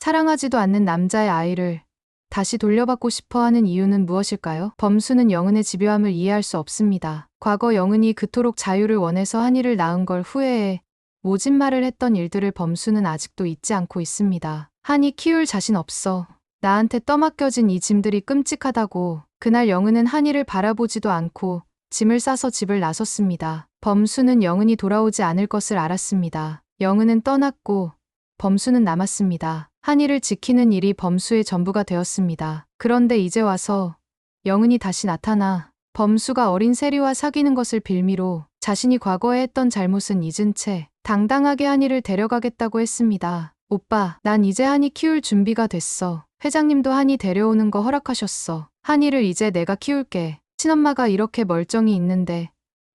사랑하지도 않는 남자의 아이를 다시 돌려받고 싶어 하는 이유는 무엇일까요? 범수는 영은의 집요함을 이해할 수 없습니다. 과거 영은이 그토록 자유를 원해서 한이를 낳은 걸 후회해 모진 말을 했던 일들을 범수는 아직도 잊지 않고 있습니다. 한이 키울 자신 없어. 나한테 떠맡겨진 이 짐들이 끔찍하다고. 그날 영은은 한이를 바라보지도 않고 짐을 싸서 집을 나섰습니다. 범수는 영은이 돌아오지 않을 것을 알았습니다. 영은은 떠났고 범수는 남았습니다. 한이를 지키는 일이 범수의 전부가 되었습니다. 그런데 이제 와서 영은이 다시 나타나 범수가 어린 세리와 사귀는 것을 빌미로 자신이 과거에 했던 잘못은 잊은 채 당당하게 한이를 데려가겠다고 했습니다. 오빠, 난 이제 한이 키울 준비가 됐어. 회장님도 한이 데려오는 거 허락하셨어. 한이를 이제 내가 키울게. 친엄마가 이렇게 멀쩡히 있는데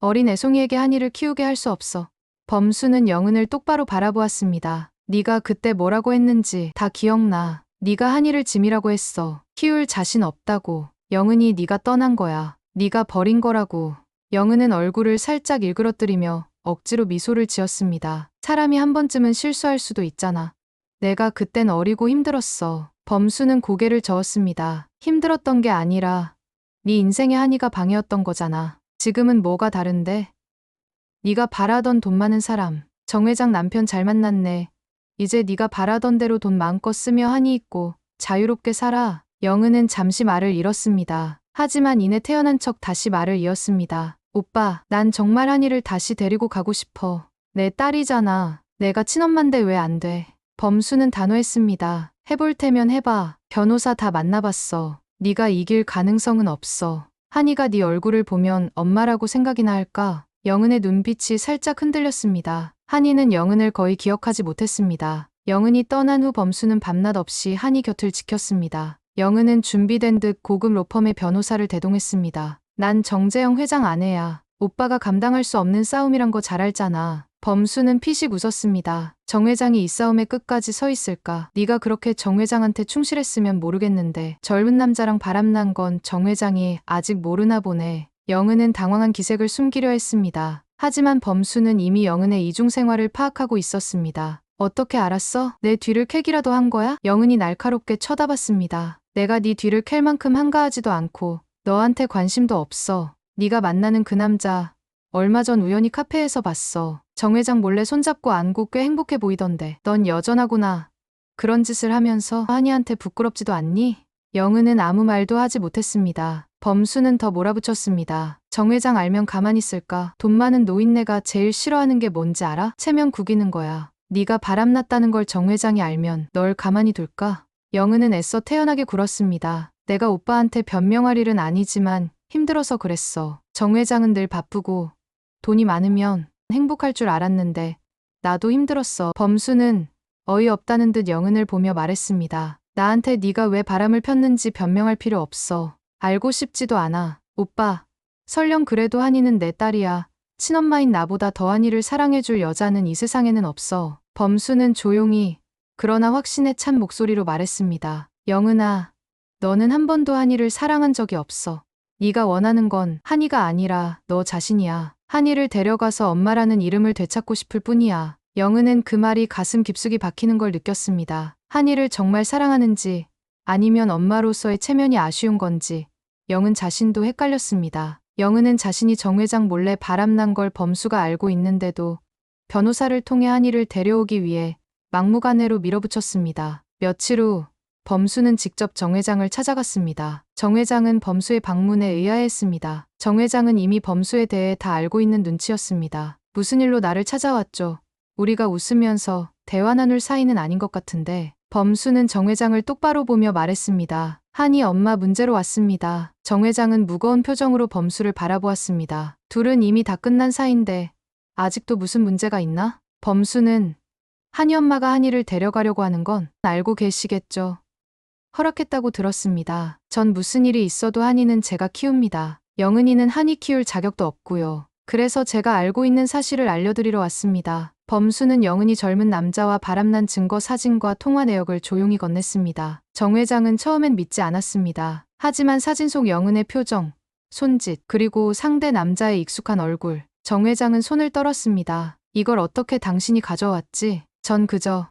어린 애송이에게 한이를 키우게 할 수 없어. 범수는 영은을 똑바로 바라보았습니다. 네가 그때 뭐라고 했는지 다 기억나. 네가 한이를 짐이라고 했어. 키울 자신 없다고. 영은이 네가 떠난 거야. 네가 버린 거라고. 영은은 얼굴을 살짝 일그러뜨리며 억지로 미소를 지었습니다. 사람이 한 번쯤은 실수할 수도 있잖아. 내가 그땐 어리고 힘들었어. 범수는 고개를 저었습니다. 힘들었던 게 아니라 네 인생의 한이가 방해였던 거잖아. 지금은 뭐가 다른데? 네가 바라던 돈 많은 사람, 정 회장 남편 잘 만났네. 이제 네가 바라던 대로 돈 마음껏 쓰며 한이 있고 자유롭게 살아. 영은은 잠시 말을 잃었습니다. 하지만 이내 태어난 척 다시 말을 이었습니다. 오빠, 난 정말 한이를 다시 데리고 가고 싶어. 내 딸이잖아. 내가 친엄마인데 왜 안 돼? 범수는 단호했습니다. 해볼 테면 해봐. 변호사 다 만나봤어. 네가 이길 가능성은 없어. 한이가 네 얼굴을 보면 엄마라고 생각이나 할까? 영은의 눈빛이 살짝 흔들렸습니다. 한이는 영은을 거의 기억하지 못했습니다. 영은이 떠난 후 범수는 밤낮 없이 한이 곁을 지켰습니다. 영은은 준비된 듯 고급 로펌의 변호사를 대동했습니다. 난 정재영 회장 아내야. 오빠가 감당할 수 없는 싸움이란 거 잘 알잖아. 범수는 피식 웃었습니다. 정 회장이 이 싸움에 끝까지 서 있을까? 네가 그렇게 정 회장한테 충실했으면 모르겠는데 젊은 남자랑 바람난 건 정 회장이 아직 모르나 보네. 영은은 당황한 기색을 숨기려 했습니다. 하지만 범수는 이미 영은의 이중생활을 파악하고 있었습니다. 어떻게 알았어? 내 뒤를 캐기라도 한 거야? 영은이 날카롭게 쳐다봤습니다. 내가 네 뒤를 캘 만큼 한가하지도 않고 너한테 관심도 없어. 네가 만나는 그 남자 얼마 전 우연히 카페에서 봤어. 정 회장 몰래 손잡고 안고 꽤 행복해 보이던데. 넌 여전하구나. 그런 짓을 하면서 한이한테 부끄럽지도 않니? 영은은 아무 말도 하지 못했습니다. 범수는 더 몰아붙였습니다. 정 회장 알면 가만히 있을까? 돈 많은 노인네가 제일 싫어하는 게 뭔지 알아? 체면 구기는 거야. 네가 바람났다는 걸 정 회장이 알면 널 가만히 둘까? 영은은 애써 태연하게 굴었습니다. 내가 오빠한테 변명할 일은 아니지만 힘들어서 그랬어. 정 회장은 늘 바쁘고 돈이 많으면 행복할 줄 알았는데 나도 힘들었어. 범수는 어이없다는 듯 영은을 보며 말했습니다. 나한테 네가 왜 바람을 폈는지 변명할 필요 없어. 알고 싶지도 않아. 오빠, 설령 그래도 한이는 내 딸이야. 친엄마인 나보다 더 한이를 사랑해줄 여자는 이 세상에는 없어. 범수는 조용히 그러나 확신에 찬 목소리로 말했습니다. 영은아, 너는 한 번도 한이를 사랑한 적이 없어. 네가 원하는 건 한이가 아니라 너 자신이야. 한이를 데려가서 엄마라는 이름을 되찾고 싶을 뿐이야. 영은은 그 말이 가슴 깊숙이 박히는 걸 느꼈습니다. 한이를 정말 사랑하는지 아니면 엄마로서의 체면이 아쉬운 건지 영은 자신도 헷갈렸습니다. 영은은 자신이 정 회장 몰래 바람난 걸 범수가 알고 있는데도 변호사를 통해 한이를 데려오기 위해 막무가내로 밀어붙였습니다. 며칠 후 범수는 직접 정 회장을 찾아갔습니다. 정 회장은 범수의 방문에 의아해했습니다. 정 회장은 이미 범수에 대해 다 알고 있는 눈치였습니다. 무슨 일로 나를 찾아왔죠? 우리가 웃으면서 대화 나눌 사이는 아닌 것 같은데. 범수는 정 회장을 똑바로 보며 말했습니다. 한이 엄마 문제로 왔습니다. 정 회장은 무거운 표정으로 범수를 바라보았습니다. 둘은 이미 다 끝난 사이인데 아직도 무슨 문제가 있나? 범수는 한이 엄마가 한이를 데려가려고 하는 건 알고 계시겠죠? 허락했다고 들었습니다. 전 무슨 일이 있어도 한이는 제가 키웁니다. 영은이는 한이 키울 자격도 없고요. 그래서 제가 알고 있는 사실을 알려드리러 왔습니다. 범수는 영은이 젊은 남자와 바람난 증거 사진과 통화 내역을 조용히 건넸습니다. 정 회장은 처음엔 믿지 않았습니다. 하지만 사진 속 영은의 표정, 손짓, 그리고 상대 남자의 익숙한 얼굴, 정 회장은 손을 떨었습니다. 이걸 어떻게 당신이 가져왔지? 전 그저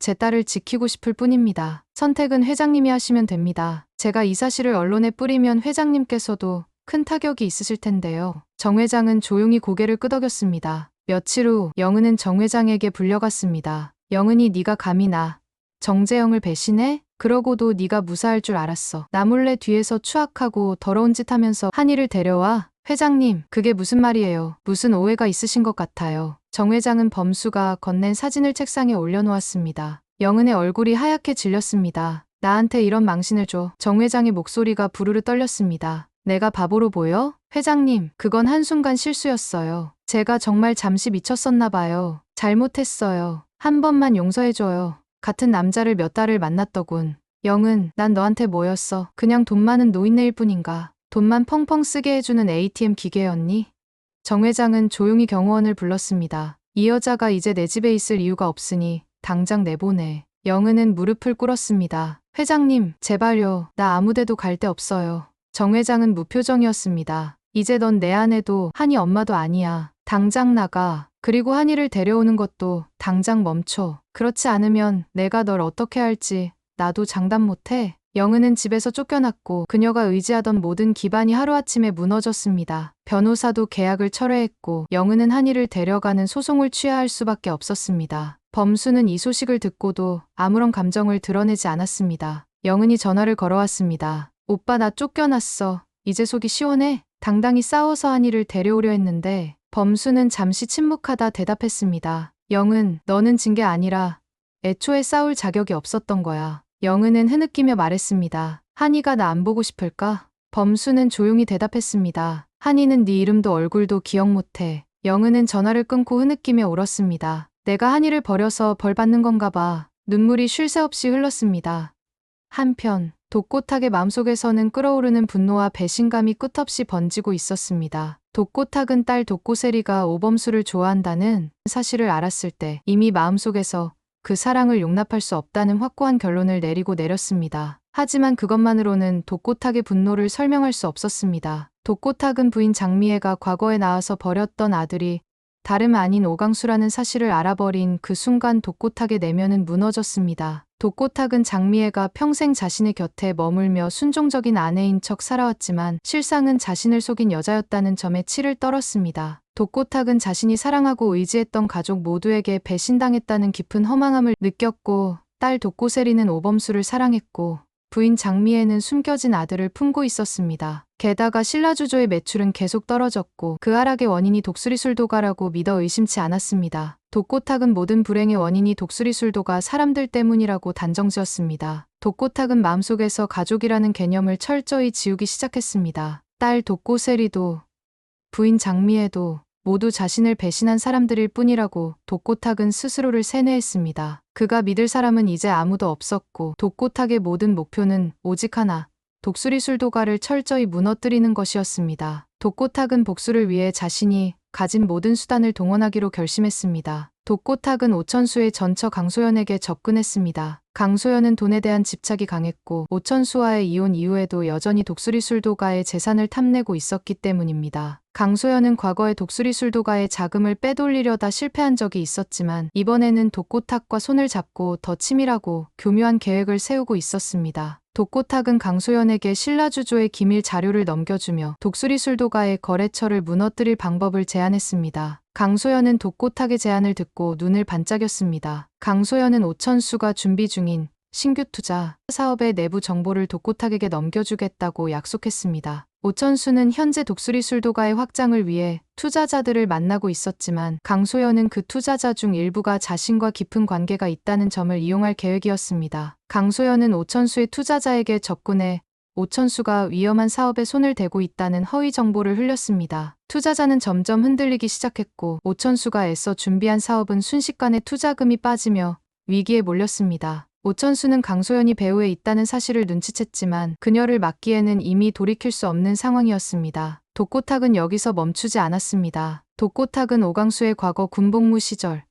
제 딸을 지키고 싶을 뿐입니다. 선택은 회장님이 하시면 됩니다. 제가 이 사실을 언론에 뿌리면 회장님께서도 큰 타격이 있으실 텐데요. 정 회장은 조용히 고개를 끄덕였습니다. 며칠 후 영은은 정 회장에게 불려갔습니다. 영은이 네가 감히 나 정재영을 배신해? 그러고도 네가 무사할 줄 알았어. 나 몰래 뒤에서 추악하고 더러운 짓 하면서 한이를 데려와? 회장님, 그게 무슨 말이에요? 무슨 오해가 있으신 것 같아요. 정 회장은 범수가 건넨 사진을 책상에 올려놓았습니다. 영은의 얼굴이 하얗게 질렸습니다. 나한테 이런 망신을 줘. 정 회장의 목소리가 부르르 떨렸습니다. 내가 바보로 보여? 회장님, 그건 한순간 실수였어요. 제가 정말 잠시 미쳤었나 봐요. 잘못했어요. 한 번만 용서해줘요. 같은 남자를 몇 달을 만났더군. 영은, 난 너한테 뭐였어? 그냥 돈 많은 노인네일 뿐인가? 돈만 펑펑 쓰게 해주는 ATM 기계였니? 정 회장은 조용히 경호원을 불렀습니다. 이 여자가 이제 내 집에 있을 이유가 없으니 당장 내보내. 영은은 무릎을 꿇었습니다. 회장님, 제발요. 나 아무데도 갈 데 없어요. 정 회장은 무표정이었습니다. 이제 넌 내 아내도 한이 엄마도 아니야. 당장 나가. 그리고 한이를 데려오는 것도 당장 멈춰. 그렇지 않으면 내가 널 어떻게 할지 나도 장담 못해. 영은은 집에서 쫓겨났고 그녀가 의지하던 모든 기반이 하루아침에 무너졌습니다. 변호사도 계약을 철회했고 영은은 한이를 데려가는 소송을 취해야 할 수밖에 없었습니다. 범수는 이 소식을 듣고도 아무런 감정을 드러내지 않았습니다. 영은이 전화를 걸어왔습니다. 오빠 나 쫓겨났어. 이제 속이 시원해? 당당히 싸워서 한이를 데려오려 했는데 범수는 잠시 침묵하다 대답했습니다. 영은, 너는 진 게 아니라 애초에 싸울 자격이 없었던 거야. 영은은 흐느끼며 말했습니다. 한이가 나 안 보고 싶을까? 범수는 조용히 대답했습니다. 한이는 네 이름도 얼굴도 기억 못해. 영은은 전화를 끊고 흐느끼며 울었습니다. 내가 한이를 버려서 벌 받는 건가 봐. 눈물이 쉴 새 없이 흘렀습니다. 한편 독고탁의 마음속에서는 끓어오르는 분노와 배신감이 끝없이 번지고 있었습니다. 독고탁은 딸 독고세리가 오범수를 좋아한다는 사실을 알았을 때 이미 마음속에서 그 사랑을 용납할 수 없다는 확고한 결론을 내렸습니다. 하지만 그것만으로는 독고탁의 분노를 설명할 수 없었습니다. 독고탁은 부인 장미애가 과거에 낳아서 버렸던 아들이 다름 아닌 오강수라는 사실을 알아버린 그 순간 독고탁의 내면은 무너졌습니다. 독고탁은 장미애가 평생 자신의 곁에 머물며 순종적인 아내인 척 살아왔지만 실상은 자신을 속인 여자였다는 점에 치를 떨었습니다. 독고탁은 자신이 사랑하고 의지했던 가족 모두에게 배신당했다는 깊은 허망함을 느꼈고 딸 독고세리는 오범수를 사랑했고 부인 장미애는 숨겨진 아들을 품고 있었습니다. 게다가 신라주조의 매출은 계속 떨어졌고 그 하락의 원인이 독수리술도가라고 믿어 의심치 않았습니다. 독고탁은 모든 불행의 원인이 독수리술도가 사람들 때문이라고 단정지었습니다. 독고탁은 마음속에서 가족이라는 개념을 철저히 지우기 시작했습니다. 딸 독고세리도 부인 장미애도 모두 자신을 배신한 사람들일 뿐이라고 독고탁은 스스로를 세뇌했습니다. 그가 믿을 사람은 이제 아무도 없었고 독고탁의 모든 목표는 오직 하나, 독수리술도가를 철저히 무너뜨리는 것이었습니다. 독고탁은 복수를 위해 자신이 가진 모든 수단을 동원하기로 결심했습니다. 독고탁은 오천수의 전처 강소연에게 접근했습니다. 강소연은 돈에 대한 집착이 강했고 오천수와의 이혼 이후에도 여전히 독수리술도가의 재산을 탐내고 있었기 때문입니다. 강소연은 과거에 독수리술도가의 자금을 빼돌리려다 실패한 적이 있었지만 이번에는 독고탁과 손을 잡고 더 치밀하고 교묘한 계획을 세우고 있었습니다. 독고탁은 강소연에게 신라주조의 기밀 자료를 넘겨주며 독수리술도가의 거래처를 무너뜨릴 방법을 제안했습니다. 강소연은 독고탁의 제안을 듣고 눈을 반짝였습니다. 강소연은 오천수가 준비 중인 신규 투자 사업의 내부 정보를 독고탁에게 넘겨주겠다고 약속했습니다. 오천수는 현재 독수리술도가의 확장을 위해 투자자들을 만나고 있었지만 강소연은 그 투자자 중 일부가 자신과 깊은 관계가 있다는 점을 이용할 계획이었습니다. 강소연은 오천수의 투자자에게 접근해 오천수가 위험한 사업에 손을 대고 있다는 허위 정보를 흘렸습니다. 투자자는 점점 흔들리기 시작했고 오천수가 애써 준비한 사업은 순식간에 투자금이 빠지며 위기에 몰렸습니다. 오천수는 강소연이 배후에 있다는 사실을 눈치챘지만 그녀를 막기에는 이미 돌이킬 수 없는 상황이었습니다. 독고탁은 여기서 멈추지 않았습니다. 독고탁은 오강수의 과거 군복무 시절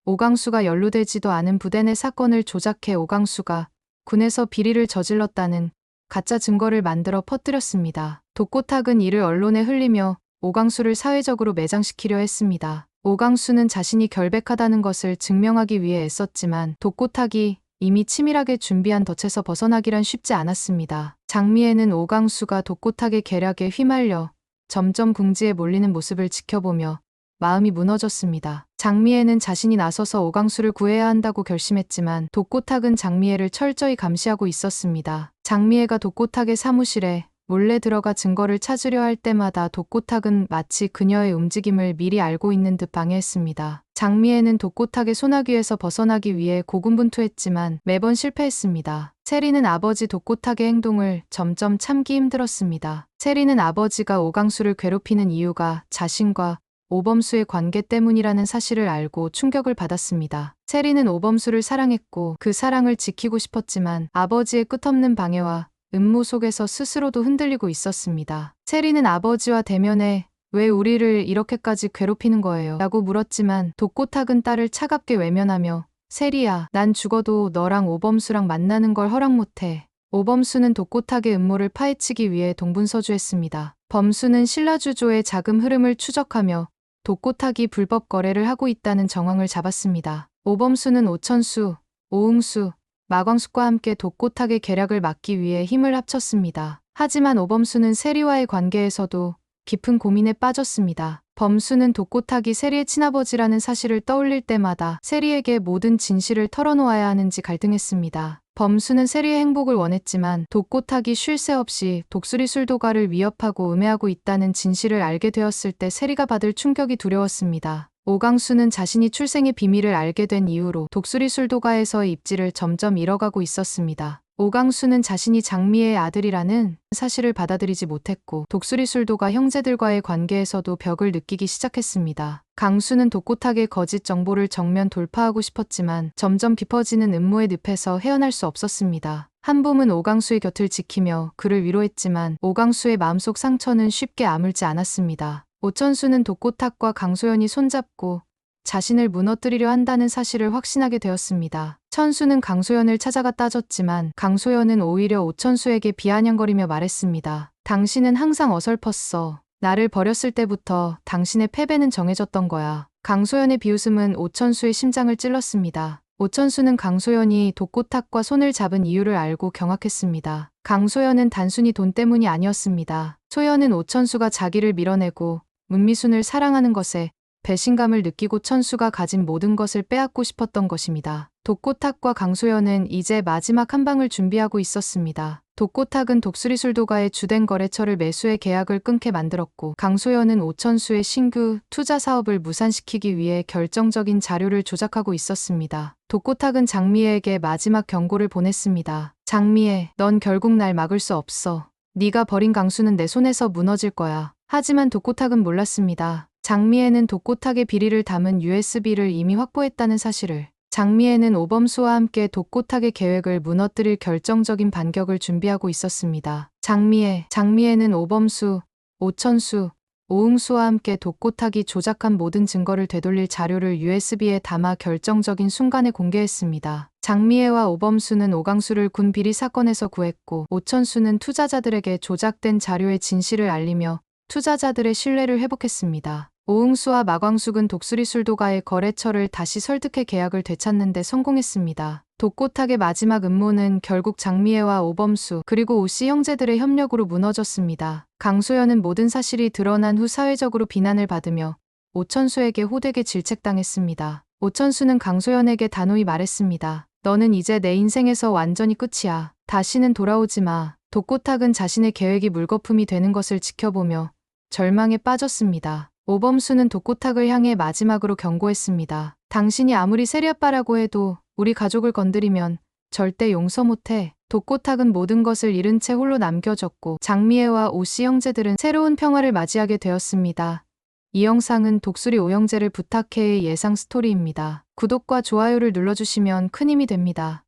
오강수가 연루되지도 않은 부대 내 사건을 조작해 오강수가 군에서 비리를 저질렀다는 가짜 증거를 만들어 퍼뜨렸습니다. 독고탁은 이를 언론에 흘리며 오강수를 사회적으로 매장시키려 했습니다. 오강수는 자신이 결백하다는 것을 증명하기 위해 애썼지만 독고탁이 이미 치밀하게 준비한 덫에서 벗어나기란 쉽지 않았습니다. 장미애는 오강수가 독고탁의 계략에 휘말려 점점 궁지에 몰리는 모습을 지켜보며 마음이 무너졌습니다. 장미애는 자신이 나서서 오강수를 구해야 한다고 결심했지만 독고탁은 장미애를 철저히 감시하고 있었습니다. 장미애가 독고탁의 사무실에 몰래 들어가 증거를 찾으려 할 때마다 독고탁은 마치 그녀의 움직임을 미리 알고 있는 듯 방해했습니다. 장미애는 독고탁의 소나귀에서 벗어나기 위해 고군분투했지만 매번 실패했습니다. 체리는 아버지 독고탁의 행동을 점점 참기 힘들었습니다. 체리는 아버지가 오강수를 괴롭히는 이유가 자신과 오범수의 관계 때문이라는 사실을 알고 충격을 받았습니다. 체리는 오범수를 사랑했고 그 사랑을 지키고 싶었지만 아버지의 끝없는 방해와 음모 속에서 스스로도 흔들리고 있었습니다. 체리는 아버지와 대면해 왜 우리를 이렇게까지 괴롭히는 거예요? 라고 물었지만 독고탁은 딸을 차갑게 외면하며 세리야, 난 죽어도 너랑 오범수랑 만나는 걸 허락 못해. 오범수는 독고탁의 음모를 파헤치기 위해 동분서주했습니다. 범수는 신라주조의 자금 흐름을 추적하며 독고탁이 불법 거래를 하고 있다는 정황을 잡았습니다. 오범수는 오천수, 오응수, 마광숙과 함께 독고탁의 계략을 막기 위해 힘을 합쳤습니다. 하지만 오범수는 세리와의 관계에서도 깊은 고민에 빠졌습니다. 범수는 독고탁이 세리의 친아버지라는 사실을 떠올릴 때마다 세리에게 모든 진실을 털어놓아야 하는지 갈등했습니다. 범수는 세리의 행복을 원했지만 독고탁이 쉴 새 없이 독수리 술도가를 위협하고 음해하고 있다는 진실을 알게 되었을 때 세리가 받을 충격이 두려웠습니다. 오강수는 자신이 출생의 비밀을 알게 된 이후로 독수리 술도가에서의 입지를 점점 잃어가고 있었습니다. 오강수는 자신이 장미의 아들이라는 사실을 받아들이지 못했고 독수리 술도가 형제들과의 관계에서도 벽을 느끼기 시작했습니다. 강수는 독고탁의 거짓 정보를 정면 돌파하고 싶었지만 점점 깊어지는 음모의 늪에서 헤어날 수 없었습니다. 한봄은 오강수의 곁을 지키며 그를 위로했지만 오강수의 마음속 상처는 쉽게 아물지 않았습니다. 오천수는 독고탁과 강소연이 손잡고 자신을 무너뜨리려 한다는 사실을 확신하게 되었습니다. 천수는 강소연을 찾아가 따졌지만 강소연은 오히려 오천수에게 비아냥거리며 말했습니다. 당신은 항상 어설펐어. 나를 버렸을 때부터 당신의 패배는 정해졌던 거야. 강소연의 비웃음은 오천수의 심장을 찔렀습니다. 오천수는 강소연이 독고탁과 손을 잡은 이유를 알고 경악했습니다. 강소연은 단순히 돈 때문이 아니었습니다. 소연은 오천수가 자기를 밀어내고 문미순을 사랑하는 것에 배신감을 느끼고 천수가 가진 모든 것을 빼앗고 싶었던 것입니다. 독고탁과 강소연은 이제 마지막 한 방을 준비하고 있었습니다. 독고탁은 독수리 술도가의 주된 거래처를 매수해 계약을 끊게 만들었고 강소연은 오천수의 신규 투자 사업을 무산시키기 위해 결정적인 자료를 조작하고 있었습니다. 독고탁은 장미애에게 마지막 경고를 보냈습니다. 장미애, 넌 결국 날 막을 수 없어. 네가 버린 강수는 내 손에서 무너질 거야. 하지만 독고탁은 몰랐습니다. 장미애는 독고탁의 비리를 담은 USB를 이미 확보했다는 사실을. 장미애는 오범수와 함께 독고탁의 계획을 무너뜨릴 결정적인 반격을 준비하고 있었습니다. 장미애는 오범수, 오천수, 오응수와 함께 독고탁이 조작한 모든 증거를 되돌릴 자료를 USB에 담아 결정적인 순간에 공개했습니다. 장미애와 오범수는 오강수를 군 비리 사건에서 구했고 오천수는 투자자들에게 조작된 자료의 진실을 알리며 투자자들의 신뢰를 회복했습니다. 오응수와 마광숙은 독수리 술도가의 거래처를 다시 설득해 계약을 되찾는 데 성공했습니다. 독고탁의 마지막 음모는 결국 장미애와 오범수 그리고 오씨 형제들의 협력으로 무너졌습니다. 강소연은 모든 사실이 드러난 후 사회적으로 비난을 받으며 오천수에게 호되게 질책당했습니다. 오천수는 강소연에게 단호히 말했습니다. 너는 이제 내 인생에서 완전히 끝이야. 다시는 돌아오지 마. 독고탁은 자신의 계획이 물거품이 되는 것을 지켜보며 절망에 빠졌습니다. 오범수는 독고탁을 향해 마지막으로 경고했습니다. 당신이 아무리 세리아빠라고 해도 우리 가족을 건드리면 절대 용서 못해. 독고탁은 모든 것을 잃은 채 홀로 남겨졌고 장미애와 오씨 형제들은 새로운 평화를 맞이하게 되었습니다. 이 영상은 독수리 오형제를 부탁해의 예상 스토리입니다. 구독과 좋아요를 눌러주시면 큰 힘이 됩니다.